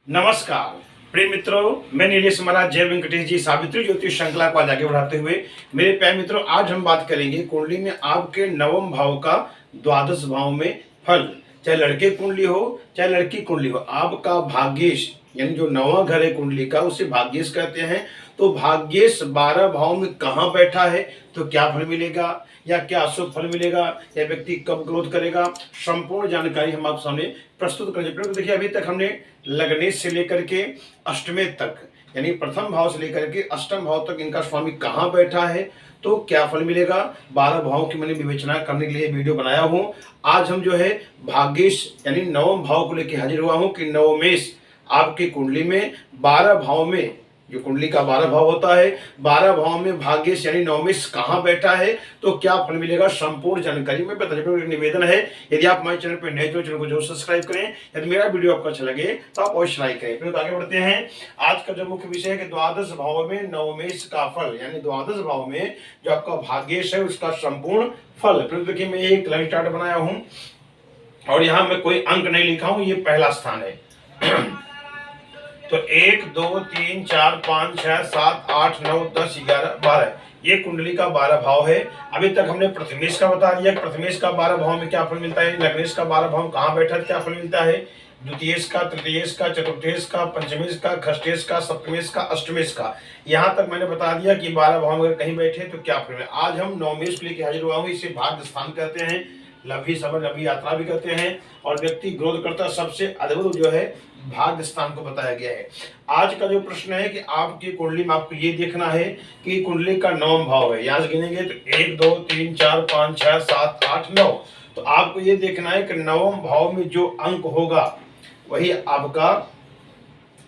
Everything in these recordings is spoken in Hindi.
नमस्कार प्रिय मित्रों, मैं नीलेश महाराज जय वेंकटेश जी सावित्री ज्योतिष श्रृंखला को आज आगे बढ़ाते हुए मेरे प्यारे मित्रों, आज हम बात करेंगे कुंडली में आपके नवम भाव का द्वादश भाव में फल। चाहे लड़के कुंडली हो चाहे लड़की कुंडली हो, आपका भाग्येश यानी जो नवा घर है कुंडली का उसे भाग्येश कहते हैं। तो भाग्येश 12 भाव में कहाँ बैठा है तो क्या फल मिलेगा या क्या अशुभ फल मिलेगा या व्यक्ति कब ग्रोथ करेगा, संपूर्ण जानकारी हम आप सामने प्रस्तुत करेंगे। देखिए, अभी तक हमने लग्नेश से लेकर के अष्टमेश तक यानी प्रथम भाव से लेकर के अष्टम भाव तक इनका स्वामी कहाँ बैठा है तो क्या फल मिलेगा, 12 भाव की मैंने विवेचना करने के लिए वीडियो बनाया हूँ। आज हम जो है भाग्येश यानी नवम भाव को लेकर हाजिर हुआ हूँ कि नवमेश आपकी कुंडली में 12 भाव में, जो कुंडली का 12 भाव होता है, 12 भाव में भाग्येश यानी नवमेश कहाँ बैठा है तो क्या फल मिलेगा, संपूर्ण जानकारी में बता दें। निवेदन है, यदि आप हमारे चैनल पर नए तो चैनल को जरूर सब्सक्राइब करें। यदि मेरा वीडियो आपको अच्छा लगे तो आप अवश्य लाइक करें। फिर आगे बढ़ते हैं। आज का जो मुख्य विषय है कि द्वादश भाव में नवमेश का फल, यानी द्वादश भाव में जो आपका भाग्येश है उसका संपूर्ण फल। फिर देखिए, मैं एक लाइन चार्ट बनाया हूं और यहाँ मैं कोई अंक नहीं लिखा हूं, ये पहला स्थान है। तो 1 2 3 4 5 6 7 8 9 10 11 12 ये कुंडली का 12 भाव है। अभी तक हमने प्रथमेश का बता दिया, प्रथमेश का 12 भाव में क्या फल मिलता है, लग्नेश का 12 भाव कहाँ बैठा क्या फल मिलता है, द्वितीयेश का, तृतीयेश का, चतुर्थेश का, पंचमेश का, खष्टेश का, सप्तमेश का, अष्टमेश का, यहाँ तक मैंने बता दिया कि 12 भाव अगर कहीं बैठे तो क्या फल है। आज हम नवमेश को लेकर हाजिर हुआ हूँ। इसे भाग्य स्थान कहते हैं, लंबी सफर लंबी यात्रा भी कहते हैं और व्यक्ति ग्रोथ करता सबसे अद्भुत जो है भाग्य स्थान को बताया गया है। आज का जो प्रश्न है कि आपकी कुंडली में आपको ये देखना है कि कुंडली का नवम भाव है, यहां से गिनेंगे तो 1 2 3 4 5 6 7 8 9, तो आपको ये देखना है कि नवम भाव में जो अंक होगा वही आपका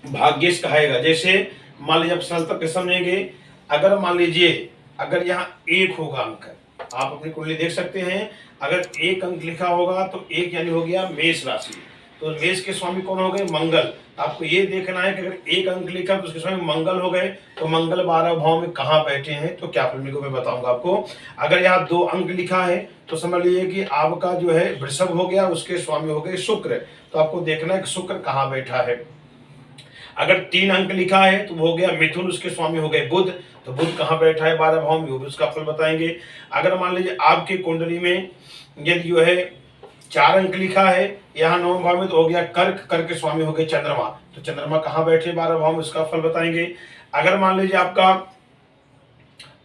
भाग्येश कहेगा। जैसे मान लीजिए, आप सरल तक समझेंगे, अगर मान लीजिए अगर यहाँ 1 होगा अंक, आप अपनी कुंडली देख सकते हैं, अगर 1 अंक लिखा होगा तो 1 यानी हो गया मेष राशि, तो मेष के स्वामी कौन हो गए, मंगल। आपको ये देखना है कि अगर 1 अंक लिखा तो उसके स्वामी मंगल हो गए, तो मंगल 12 भाव में कहाँ बैठे हैं तो क्या फल मिलेगा मैं बताऊंगा आपको। अगर यहाँ 2 अंक लिखा है तो समझ लीजिए कि आपका जो है वृषभ हो गया, उसके स्वामी हो गए शुक्र, तो आपको देखना है कि शुक्र कहाँ बैठा है। अगर 3 अंक लिखा है तो वो हो गया मिथुन, उसके स्वामी हो गए बुध, तो बुध कहाँ बैठा है 12 भाव में, वो भी उसका फल बताएंगे। अगर मान लीजिए आपकी कुंडली में यदि जो है 4 अंक लिखा है यहाँ 9 भाव में, तो हो गया कर्क, कर्क के स्वामी हो गए चंद्रमा, तो चंद्रमा कहाँ बैठे 12 भाव में, उसका फल बताएंगे। अगर मान लीजिए आपका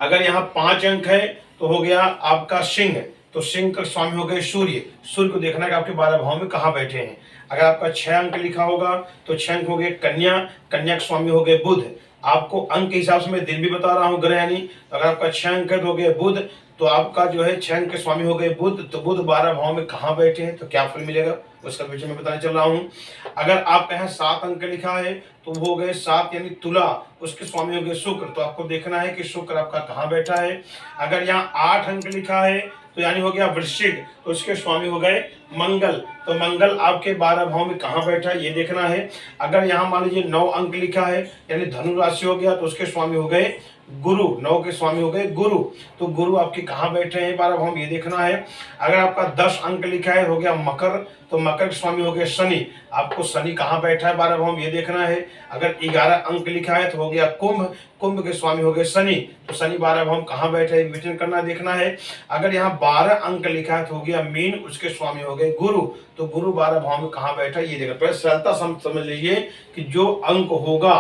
अगर यहाँ 5 अंक है तो हो गया आपका सिंह, तो सिंह का स्वामी हो गए सूर्य, सूर्य को देखना है कि आपके 12 भाव में कहाँ बैठे हैं। अगर आपका 6 अंक लिखा होगा तो 6 अंक हो गए कन्या, कन्या के स्वामी हो गए बुध। आपको अंक के हिसाब से मैं दिन भी बता रहा हूँ ग्रह यानी, अगर आपका 6 अंक है तो हो गए बुध, तो आपका जो है 6 अंक के स्वामी हो गए बुध, तो बुध 12 भाव में कहाँ बैठे हैं तो क्या फल मिलेगा उसका विषय में बताने चल रहा हूँ। अगर आपका यहाँ 7 अंक लिखा है तो वो हो गए 7 यानी तुला, उसके स्वामी हो गए शुक्र, तो आपको देखना है कि शुक्र आपका कहाँ बैठा है। अगर यहाँ 8 अंक लिखा है तो यानी हो गया वृश्चिक, तो उसके स्वामी हो गए मंगल, तो मंगल आपके 12 भाव में कहाँ बैठा है ये देखना है। अगर यहाँ मान लीजिए 9 अंक लिखा है यानी धनु राशि हो गया, तो उसके स्वामी हो गए गुरु, 9 के स्वामी हो गए गुरु, तो गुरु आपके कहाँ बैठे हैं 12 भाव में ये देखना है। अगर आपका 10 अंक लिखा है हो गया मकर, तो मकर के स्वामी हो गए शनि, आपको शनि कहाँ बैठा है 12 भाव में ये देखना है। अगर 11 अंक लिखा है तो हो गया कुंभ, कुंभ के स्वामी हो गए शनि, तो शनि 12 भाव में कहाँ बैठा है विवेचन करना देखना है। अगर यहाँ 12 अंक लिखा है तो हो गया मीन, उसके स्वामी हो गए गुरु, तो गुरु 12 भाव में कहाँ बैठा है ये देखना। पहले सरलता समझ लीजिए कि जो अंक होगा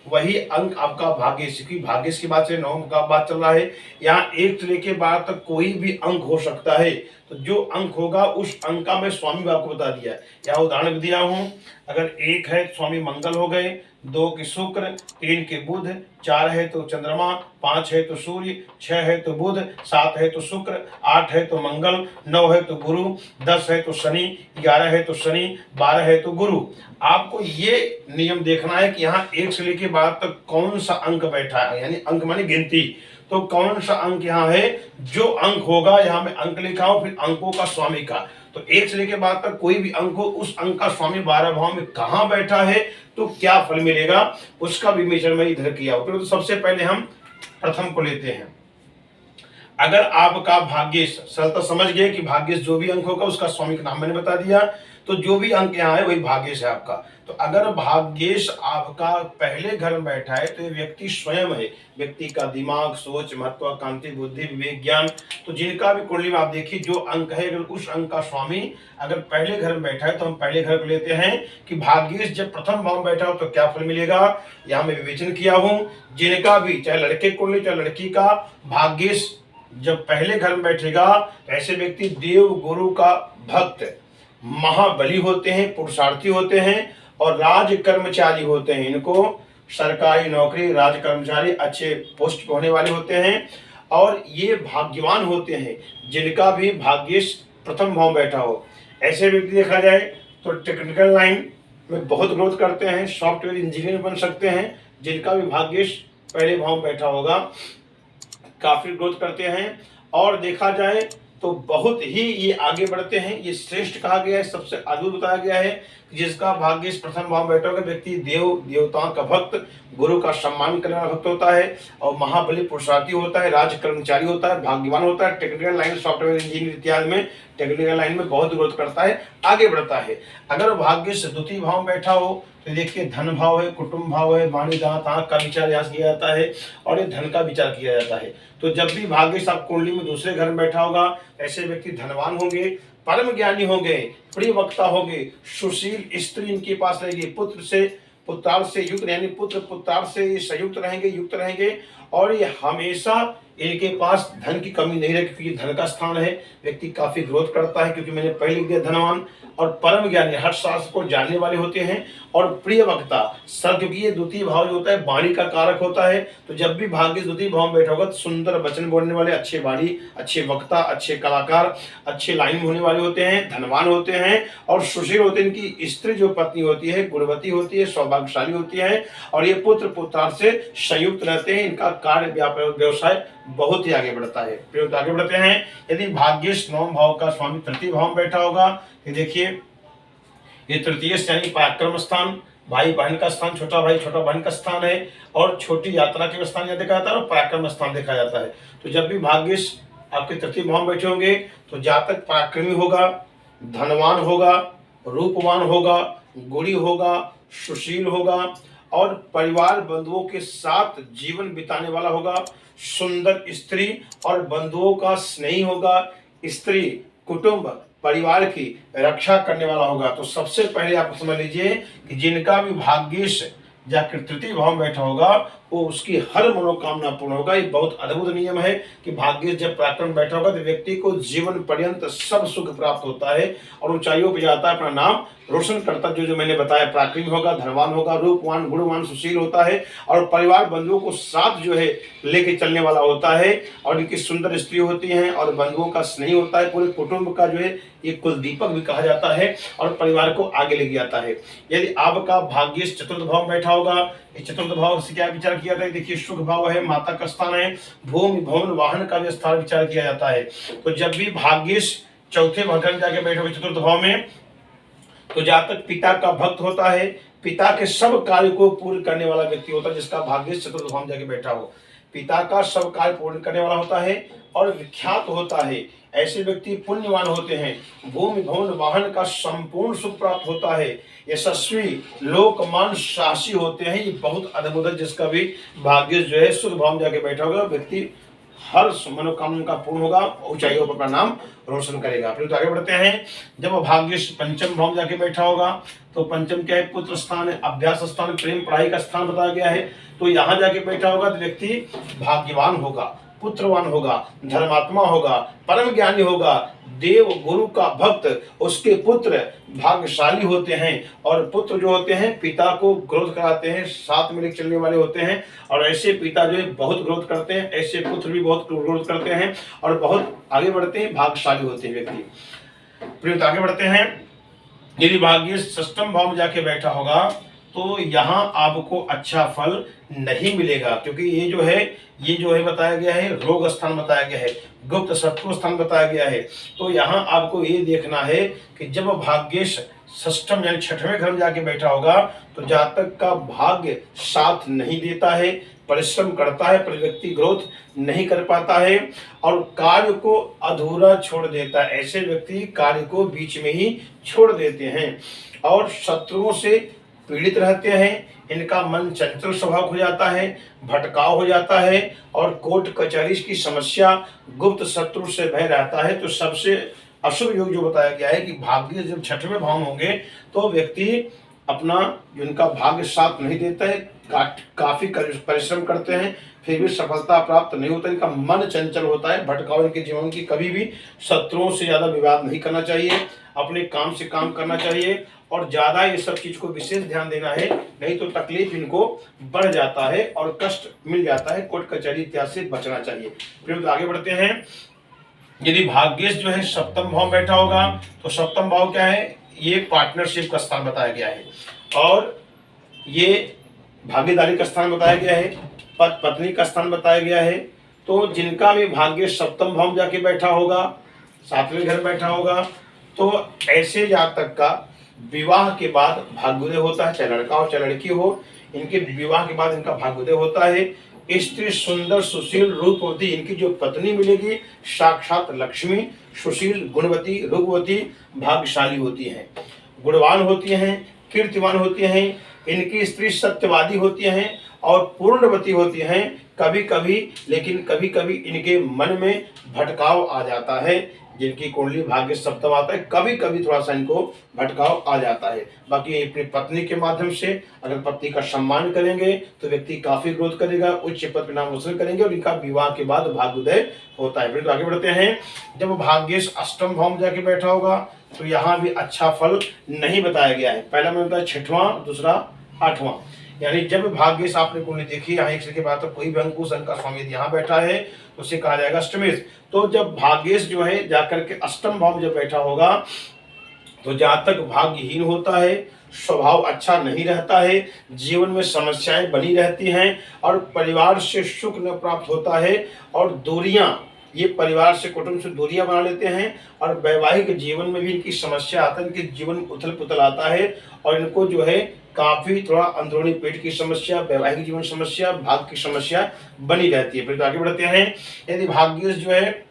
वही अंक आपका भाग्येश की, भाग्येश की बात से 9 का बात चल रहा है। यहाँ 1 से लेके 12 तक कोई भी अंक हो सकता है, तो जो अंक होगा उस अंक का मैं स्वामी आपको बता दिया, यहाँ उदाहरण दिया हूँ। अगर 1 है तो स्वामी मंगल हो गए, 2 के शुक्र, 3 के बुध, 4 है तो चंद्रमा, 5 है तो सूर्य, 6 है तो बुध, 7 है तो शुक्र, 8 है तो मंगल, 9 है तो गुरु, 10 है तो शनि, 11 है तो शनि, 12 है तो गुरु। आपको ये नियम देखना है कि यहाँ 1 से लेके 12 तक कौन सा अंक बैठा है, यानी अंक माने गिनती, तो कौन सा अंक यहाँ है, जो अंक होगा यहाँ में अंक लिखा हो फिर अंकों का स्वामी का, तो 1 से लेके 12 तक कोई भी अंक हो उस अंक का स्वामी 12 भाव में कहाँ बैठा है तो क्या फल मिलेगा उसका विवेचन मैं इधर किया हो। तो सबसे पहले हम प्रथम को लेते हैं। अगर आपका भाग्येश, सरलता समझ गए कि भाग्येश जो भी अंक होगा उसका स्वामी का नाम मैंने बता दिया, तो जो भी अंक यहाँ है वही भाग्येश है आपका। तो अगर भाग्येश आपका पहले घर में बैठा है तो ये व्यक्ति स्वयं है, व्यक्ति का दिमाग, सोच, महत्वाकांक्षी, बुद्धि, विवेक, ज्ञान। तो जिनका भी कुंडली में आप देखिए जो अंक है, अगर उस अंक का स्वामी अगर पहले घर में बैठा है तो हम पहले घर को लेते हैं कि भाग्येश जब प्रथम भाव में बैठा हो तो क्या फल मिलेगा। यहाँ मैं विवेचन किया हूं, जिनका भी चाहे लड़के कुंडली चाहे लड़की का भाग्येश जब पहले घर में बैठेगा, ऐसे व्यक्ति देव गुरु का भक्त, महाबली होते हैं, पुरुषार्थी होते हैं और राज कर्मचारी होते हैं। इनको सरकारी नौकरी, राज कर्मचारी, अच्छे पोस्ट होने वाले होते हैं और ये भाग्यवान होते हैं जिनका भी भाग्येश प्रथम भाव बैठा हो। ऐसे व्यक्ति देखा जाए तो टेक्निकल लाइन में बहुत ग्रोथ करते हैं, सॉफ्टवेयर इंजीनियर बन सकते हैं। जिनका भी भाग्येश पहले भाव में बैठा होगा काफी ग्रोथ करते हैं। और देखा जाए तो बहुत ही ये आगे बढ़ते हैं, ये श्रेष्ठ कहा गया है, सबसे अद्भुत बताया गया है कि जिसका भाग्येश प्रथम भाव में बैठा होगा व्यक्ति देवताओं का भक्त, गुरु का सम्मान करने वाला भक्त होता है और महाबली पुरुषार्थी होता है, राज कर्मचारी होता है, भाग्यवान होता है। टेक्निकल लाइन, सॉफ्टवेयर इंजीनियर इत्यादि में टेक्निकल लाइन में बहुत ग्रोथ करता है, आगे बढ़ता है। अगर भाग्येश द्वितीय भाव में बैठा हो तो देखिए धन भाव है, कुटुंब भाव है, वाणी जहाँ तहाँ का विचार यहाँ किया जाता है और ये धन का विचार किया जाता है। तो जब भी भाग्येश आप कुंडली में दूसरे घर में बैठा होगा ऐसे व्यक्ति धनवान होंगे, परम ज्ञानी होंगे, प्रिय वक्ता होंगे, सुशील स्त्री इनके पास रहेगी, पुत्रार्थ से युक्त, यानी पुत्र पुत्रार्थ से संयुक्त रहेंगे, युक्त रहेंगे और ये हमेशा इनके पास धन की कमी नहीं रहेगी क्योंकि धन का स्थान है। व्यक्ति काफी ग्रोथ करता है क्योंकि मैंने पहले लिख दिया धनवान और परम ज्ञानी, हर शास्त्र को जानने वाले होते हैं और प्रिय वक्ता सर, क्योंकि ये द्वितीय भाव जो होता है वाणी का कारक होता है। तो जब भी भाग्येश द्वितीय भाव में बैठा होगा तो सुंदर वचन बोलने वाले, अच्छे वाणी, अच्छे वक्ता, अच्छे कलाकार, अच्छे लाइन होने वाले होते हैं, धनवान होते हैं और सुशील होते हैं। इनकी स्त्री जो पत्नी होती है गुणवती होती है, सौभाग्यशाली होती है और ये पुत्र पुत्रार्थ से संयुक्त रहते हैं। इनका कार्य व्यवसाय बहुत ही आगे बढ़ता है। फिर आगे बढ़ते हैं, यदि भाग्येश नवम भाव का स्वामी तृतीय भाव में बैठा होगा, ये देखिए ये तृतीय यानी पराक्रम स्थान, भाई बहन का स्थान, छोटा भाई छोटा बहन का स्थान है और छोटी यात्रा के स्थान यहाँ देखा जाता है और पराक्रम स्थान देखा जाता है। तो जब भी भाग्येश आपके तृतीय भाव में बैठे होंगे तो जातक पराक्रमी होगा, धनवान होगा, रूपवान होगा, गुणी होगा, सुशील होगा और परिवार बंधुओं के साथ जीवन बिताने वाला होगा, सुंदर स्त्री और बंधुओं का स्नेही होगा, स्त्री कुटुंब परिवार की रक्षा करने वाला होगा। तो सबसे पहले आप समझ लीजिए कि जिनका भी भाग्येश जाकर तृतीय भाव में बैठा होगा वो उसकी हर मनोकामना पूर्ण होगा। ये बहुत अद्भुत नियम है कि भाग्येश जब पराक्रम में बैठा होगा तो व्यक्ति को जीवन पर्यंत सब सुख प्राप्त होता है और ऊंचाइयों पर जाता है, अपना नाम रोशन करता। जो मैंने बताया पराक्रमी होगा, धनवान होगा, रूपवान, गुणवान, सुशील होता है और परिवार बंधुओं को साथ जो है लेके चलने वाला होता है और इनकी सुंदर स्त्री होती हैं और बंधुओं का स्नेही होता है। पूरे कुटुंब का जो है ये कुलदीपक भी कहा जाता है और परिवार को आगे लेके जाता है। यदि आपका भाग्येश चतुर्थ भाव में बैठा होगा, ये चतुर्थ भाव से क्या विचार किया जाता है, देखिए सुख भाव है, माता का स्थान है, भूमि भवन वाहन का भी स्थान विचार किया जाता है। तो जब भी भाग्येश चौथे भाव में जाके बैठे हुए चतुर्थ भाव में तो जातक पिता का भक्त होता है, पिता के सब कार्य को पूर्ण करने वाला व्यक्ति होता है जिसका भाग्येश चतुर्थ भाव में जाके बैठा हो। पिता का सब कार्य पूर्ण करने वाला होता है और विख्यात होता है। ऐसे व्यक्ति पुण्यवान होते हैं, भूमि भवन वाहन का संपूर्ण सुख प्राप्त होता है, यशस्वी लोकमान साहसी होते हैं। ये बहुत अद्भुत है, जिसका भी भाग्येश जो है सुख भाव में जाके बैठा होगा व्यक्ति हर मनोकामना का पूर्ण होगा, ऊंचाइयों पर अपना नाम रोशन करेगा। फिर तो आगे बढ़ते हैं, जब भाग्येश पंचम भाव में जाके बैठा होगा तो पंचम क्या है, पुत्र स्थान है, अभ्यास स्थान, प्रेम पढ़ाई का स्थान बताया गया है। तो यहाँ जाके बैठा होगा तो व्यक्ति भाग्यवान होगा, पुत्रवान होगा, धर्मात्मा होगा, परम ज्ञानी होगा, देव गुरु का भक्त, उसके पुत्र भाग्यशाली होते हैं और पुत्र जो होते हैं पिता को ग्रोथ कराते हैं, साथ में लेकर चलने वाले होते हैं और ऐसे पिता जो है बहुत ग्रोथ करते हैं, ऐसे पुत्र भी बहुत ग्रोथ करते हैं और बहुत आगे बढ़ते हैं, भाग्यशाली होते हैं व्यक्ति। फिर आगे बढ़ते हैं, यदि भाग्येश षष्ठम भाव में जाके बैठा होगा तो यहाँ आपको अच्छा फल नहीं मिलेगा क्योंकि ये जो है बताया गया है, रोग स्थान बताया गया है, गुप्त शत्रु स्थान बताया गया है। तो यहाँ आपको ये देखना है कि जब भाग्येश षष्ठम यानी छठवें घर में जाके बैठा होगा तो जातक का भाग्य साथ नहीं देता है, परिश्रम करता है पर व्यक्ति ग्रोथ नहीं कर पाता है और कार्य को अधूरा छोड़ देता है। ऐसे व्यक्ति कार्य को बीच में ही छोड़ देते हैं और शत्रुओं से पीड़ित रहते हैं। इनका मन चंचल स्वभाव हो जाता है, भटकाव हो जाता है और कोर्ट कचहरी की समस्या, गुप्त शत्रु से भय रहता है। तो सबसे अशुभ योग जो बताया गया है कि भाग्य जब छठवें भाव में होंगे तो व्यक्ति अपना जिनका भाग्य साथ नहीं देता है, काफी परिश्रम करते हैं फिर भी सफलता प्राप्त नहीं होता, इनका मन चंचल होता है, भटकाव इनके जीवन की। कभी भी शत्रुओं से ज्यादा विवाद नहीं करना चाहिए, अपने काम से काम करना चाहिए और ज्यादा ये सब चीज को विशेष ध्यान देना है, नहीं तो तकलीफ इनको बढ़ जाता है और कष्ट मिल जाता है। कोर्ट कचहरी इत्यादि से बचना चाहिए। फिर आगे बढ़ते हैं। यदि भाग्येश जो है सप्तम भाव बैठा होगा तो सप्तम भाव क्या है, ये पार्टनरशिप का स्थान बताया गया है और ये भागीदारी का स्थान बताया गया है, पति पत्नी का स्थान बताया गया है। तो जिनका भी भाग्य सप्तम भाव में जाके बैठा होगा, सातवें घर बैठा होगा, तो ऐसे जातक का विवाह के बाद भाग्योदय होता है, चाहे लड़का हो चाहे लड़की हो, इनके विवाह के बाद इनका भाग्योदय होता है। स्त्री सुंदर सुशील रूपवती, इनकी जो पत्नी मिलेगी साक्षात लक्ष्मी, सुशील गुणवती रूपवती भाग्यशाली होती हैं, गुणवान होती हैं, कीर्तिवान होती हैं। इनकी स्त्री सत्यवादी होती हैं और पूर्णवती होती हैं। कभी कभी लेकिन कभी कभी इनके मन में भटकाव आ जाता है। जिनकी कुंडली भाग्य सप्तम आता है कभी कभी थोड़ा सा इनको भटकाव आ जाता है। बाकी अपनी पत्नी के माध्यम से अगर पत्नी का सम्मान करेंगे तो व्यक्ति काफी ग्रोथ करेगा, उच्च पद पर नाम हासिल करेंगे और इनका विवाह के बाद भाग्योदय होता है। फिर तो आगे बढ़ते हैं। जब भाग्येश अष्टम भाव में जाके बैठा होगा तो यहाँ भी अच्छा फल नहीं बताया गया है। पहला में बताया छठवां, दूसरा आठवां। यानी जब भाग्येश आपने कुंडली देखी, यहाँ एक के बाद तो कोई भी अंकुश अंका स्वामी यहाँ बैठा है तो उसे कहा जाएगा अष्टमेश। तो जब भाग्येश जो है जाकर के अष्टम भाव में जब बैठा होगा तो जातक भाग्यहीन होता है, स्वभाव अच्छा नहीं रहता है, जीवन में समस्याएं बनी रहती हैं और परिवार से सुख न प्राप्त होता है और दूरियां, ये परिवार से कुटुंब से दूरियां बना लेते हैं और वैवाहिक जीवन में भी इनकी समस्या आता है, इनके जीवन में उथल पुथल आता है और इनको जो है काफी थोड़ा अंदरूनी पेट की समस्या, वैवाहिक जीवन समस्या, भाग्य की समस्या बनी रहती है। फिर तो आगे बढ़ते हैं। यदि भाग्येश जो है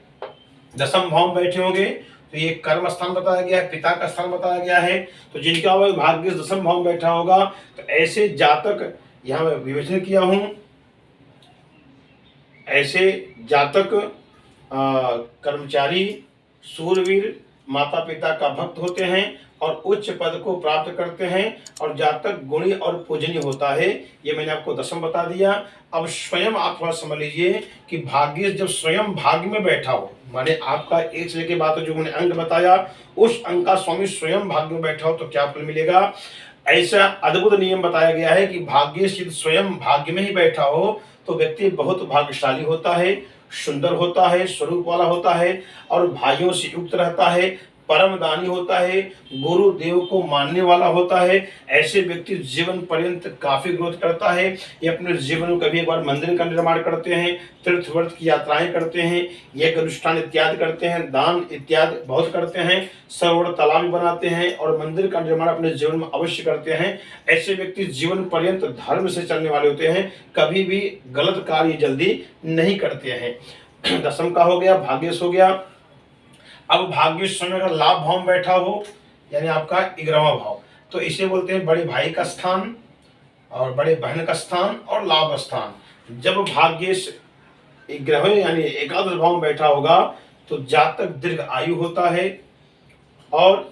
दसम भाव में बैठे होंगे तो ये कर्म स्थान बताया गया है, पिता का स्थान बताया गया है। तो जिनका भाग्येश दसम भाव में बैठा होगा तो ऐसे जातक, यहाँ मैं विवेचन किया हूं, ऐसे जातक कर्मचारी, सूरवीर, माता पिता का भक्त होते हैं और उच्च पद को प्राप्त करते हैं और जातक गुणी और पूजनीय होता है। ये मैंने आपको दसम बता दिया। अब स्वयं आप थोड़ा समझ लीजिए कि भाग्येश जब स्वयं भाग्य में बैठा हो, माने आपका एक से लेके बात जो मैंने अंक बताया उस अंक का स्वामी स्वयं भाग्य में बैठा हो तो क्या फल मिलेगा। ऐसा अद्भुत नियम बताया गया है कि भाग्येश यदि स्वयं भाग्य में ही बैठा हो तो व्यक्ति बहुत भाग्यशाली होता है, सुंदर होता है, स्वरूप वाला होता है और भाइयों से युक्त रहता है, परम दानी होता है, गुरु देव को मानने वाला होता है। ऐसे व्यक्ति जीवन पर्यंत काफी ग्रोथ करता है। ये अपने जीवन में कभी एक बार मंदिर का निर्माण करते हैं, तीर्थ व्रत की यात्राएं करते हैं, यज्ञ अनुष्ठान इत्यादि करते हैं, दान इत्यादि बहुत करते हैं, सरोवर तालाब बनाते हैं और मंदिर का निर्माण अपने जीवन में अवश्य करते हैं। ऐसे व्यक्ति जीवन पर्यंत धर्म से चलने वाले होते हैं, कभी भी गलत कार्य जल्दी नहीं करते हैं। दसम का हो गया, भाग्येश हो गया। अब भाग्येश समय अगर लाभ भाव में बैठा हो यानी आपका 11वां भाव, तो इसे बोलते हैं बड़े भाई का स्थान और बड़े बहन का स्थान और लाभ स्थान। जब भाग्येश 11वें यानी एकादश भाव में बैठा होगा तो जातक दीर्घ आयु होता है और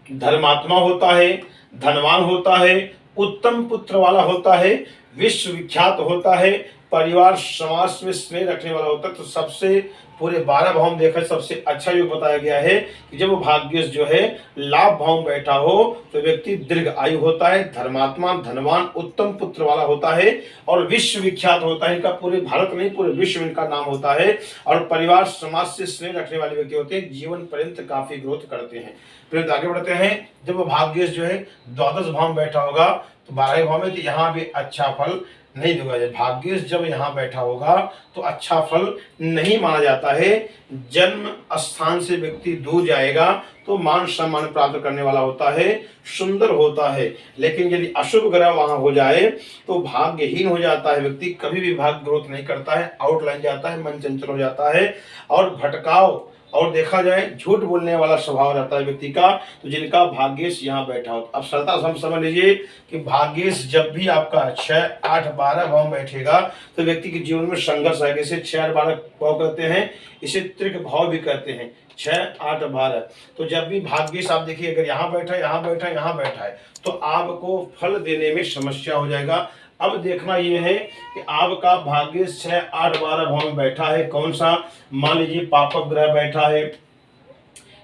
धर्मात्मा होता है, धनवान होता है, उत्तम पुत्र वाला होता है, विश्वविख्यात होता है, परिवार समाज में स्नेह रखने वाला होता है। तो सबसे पूरे 12 भाव में देखा सबसे अच्छा योग बताया गया है कि जब भाग्येश जो है लाभ भाव में बैठा हो तो व्यक्ति दीर्घ आयु होता है, धर्मात्मा, धनवान, उत्तम पुत्र वाला होता है और विश्वविख्यात होता है। इनका पूरे भारत नहीं पूरे विश्व में इनका नाम होता है और परिवार समाज से स्नेह रखने वाले व्यक्ति होते हैं, जीवन पर्यंत काफी ग्रोथ करते हैं। फिर आगे बढ़ते हैं। जब भाग्येश जो है द्वादश भाव में बैठा होगा तो 12वें भाव में, तो यहाँ भी अच्छा फल नहीं दूंगा। जब भाग्येश जब यहाँ बैठा होगा तो अच्छा फल नहीं माना जाता है। जन्म स्थान से व्यक्ति दूर जाएगा तो मान सम्मान प्राप्त करने वाला होता है, सुंदर होता है। लेकिन यदि अशुभ ग्रह वहां हो जाए तो भाग्यहीन हो जाता है व्यक्ति, कभी भी भाग्य ग्रोथ नहीं करता है, आउटलाइन जाता है, मन चंचल हो जाता है और भटकाव और देखा जाए झूठ बोलने वाला स्वभाव रहता है व्यक्ति का। तो जिनका भाग्येश यहाँ बैठा हो, अब सरलता से हम समझ लीजिए कि भाग्येश जब भी आपका 6, 8, 12 भाव बैठेगा तो व्यक्ति के जीवन में संघर्ष आएगा। इसे 6, 8, 12 भाव कहते हैं, इसे त्रिक भाव भी कहते हैं, 6, 8, 12। तो जब भी भाग्येश आप देखिए अगर यहाँ बैठा है, यहाँ बैठा है, यहाँ बैठा है तो आपको फल देने में समस्या हो जाएगा। अब देखना यह है कि आपका भाग्य 6, 8, 12 भाव में बैठा है कौन सा, मान लीजिए पापक ग्रह बैठा है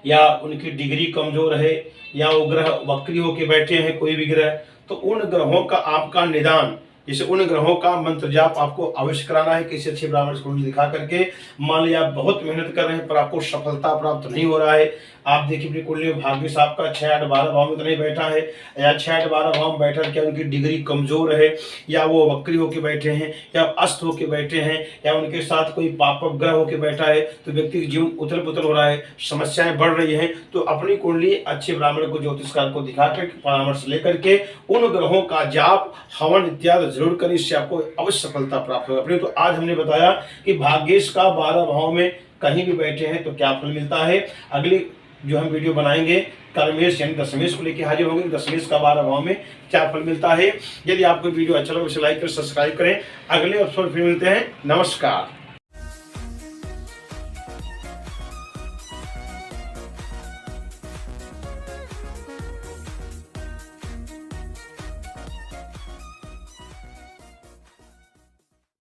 या उनकी डिग्री कमजोर है या वो ग्रह वक्री होके बैठे हैं कोई भी ग्रह, तो उन ग्रहों का आपका निदान, जैसे उन ग्रहों का मंत्र जाप आपको अवश्य कराना है किसी अच्छे ब्राह्मण से कुंडली दिखा करके। मान लिया आप बहुत मेहनत कर रहे हैं पर आपको सफलता प्राप्त नहीं हो रहा है, आप देखिए अपनी कुंडली में भाग्य से आपका 6, 8, 12 भाव में तो नहीं बैठा है या 6, 8, 12 भाव में बैठा, क्या उनकी डिग्री कमजोर है या वो वक्री होके बैठे हैं या अस्त होके बैठे हैं या उनके साथ कोई पापक ग्रह होके बैठा है, तो व्यक्ति का जीवन उथल पुथल हो रहा है, समस्याएं बढ़ रही हैं, तो अपनी कुंडली अच्छे ब्राह्मण को ज्योतिषकार को दिखा कर परामर्श लेकर के उन ग्रहों का जाप हवन इत्यादि जरूर करें, इससे आपको अवश्य सफलता प्राप्त होगा। तो आज हमने बताया कि भाग्येश का 12 भाव में कहीं भी बैठे हैं तो क्या फल मिलता है। अगली जो हम वीडियो बनाएंगे कर्मेश यानी दशमेश को लेकर हाजिर होंगे, दशमेश का 12 भाव में क्या फल मिलता है। यदि आपको वीडियो अच्छा लगे तो लाइक करें, सब्सक्राइब करें। अगले अवसर फिर मिलते हैं, नमस्कार।